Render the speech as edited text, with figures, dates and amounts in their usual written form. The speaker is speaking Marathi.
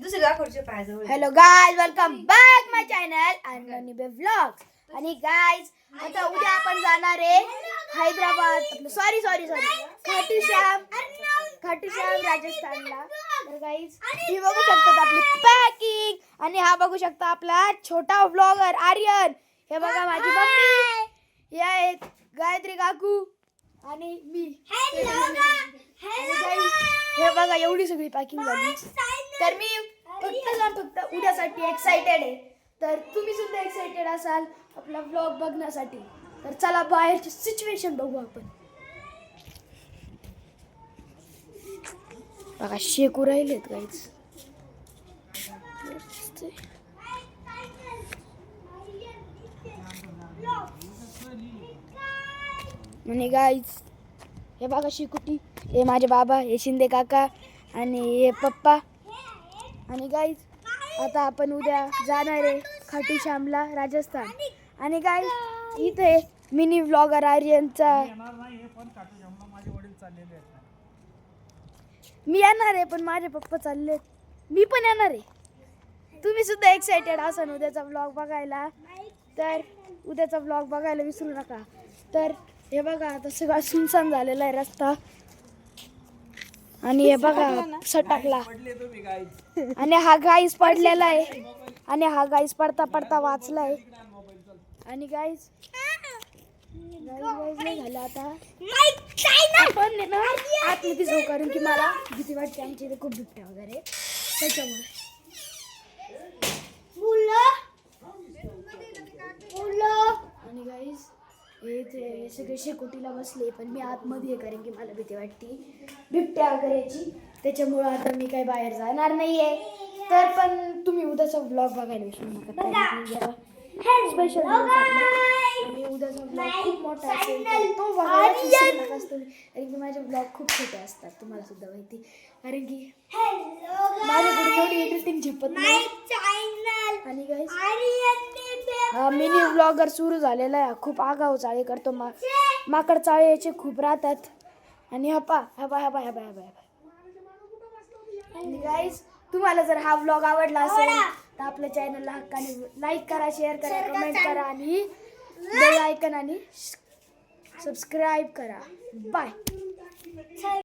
दुसऱ्या दाखवचे पायाजवळ. हॅलो गाईज, वेलकम बॅक माय चॅनल अनबे व्लॉग्स. आणि गाईज, आता उद्या आपण जाणार आहे हैदराबाद, सॉरी खाटू श्याम राजस्थानला. तर गाईज, ही बघू शकतात आपली पॅकिंग, आणि हा बघू शकता आपला छोटा व्लॉगर आर्यन. हे बघा माझी मम्मी, हे आहेत गायत्री काकू आणि मी. हे बघा एवढी सगळी पॅकिंग झाली. तर मी फक्त उद्यासाठी एक्साइटेड आहे. तर तुम्ही सुद्धा एक्साइटेड असाल आपला व्लॉग बघण्यासाठी. तर चला बाहेरची सिच्युएशन बघू आपण. बघा शेकू राहिलेत गाईज. आणि गाईज, हे बघा शिकुटी, हे माझे बाबा, हे शिंदे काका आणि हे पप्पा. आणि गाईज, आता आपण उद्या जाणार आहे खाटू श्यामला राजस्थान. आणि गाईज, इथे मिनी व्लॉगर आर्यनचा मी येणार आहे, पण माझे पप्पा चाललेत. मी पण येणार आहे. तुम्ही सुद्धा एक्साइटेड असाल उद्याचा व्लॉग बघायला, तर उद्याचा व्लॉग बघायला विसरू नका. तर हे बघा, आता सगळा सुनसान झालेला आहे रस्ता. आणि हे बघा सटकला, आणि हा गाईस पडलेला आहे, आणि हा गाईस पडता पडता वाचलाय. आणि गाईस नाही झालं. आता आपण ना आतमध्ये जाऊ, कारण की मला भीती वाटते. आमच्या इथे खूप बिबट्या वगैरे, त्याच्यामुळे. आणि गाईस, हे सगळे शेकोटीला बसले, पण मी आतमध्ये आहे, कारण की मला भीती वाटते बिबट्या वगैरेची. त्याच्यामुळं आता मी काही बाहेर जाणार नाहीये. तर पण तुम्ही उद्याचा व्लॉग बघायला विसरू नका. स्पेशल आणि उद्याचा व्लॉग खूप मोठा असेल, तर तो बघायला विसरू नका तुम्ही, कारण की माझे व्लॉग खूप छोटे असतात, तुम्हाला सुद्धा माहिती. कारण की माझ्याकडे एवढी एडिटिंग झेपत नाही. आणि गाईस, हा मिनी व्लॉगर सुरू झालेला आहे. खूप आगाऊ चाळे करतो, माकड चाळे याचे खूप राहतात. आणि हपा. आणि गाईस, तुम्हाला जर हा व्लॉग आवडला असेल तर आपल्या चॅनलला हक्काने लाईक करा, शेअर करा, कमेंट करा, आणि बेल आयकन आणि सबस्क्राईब करा. बाय.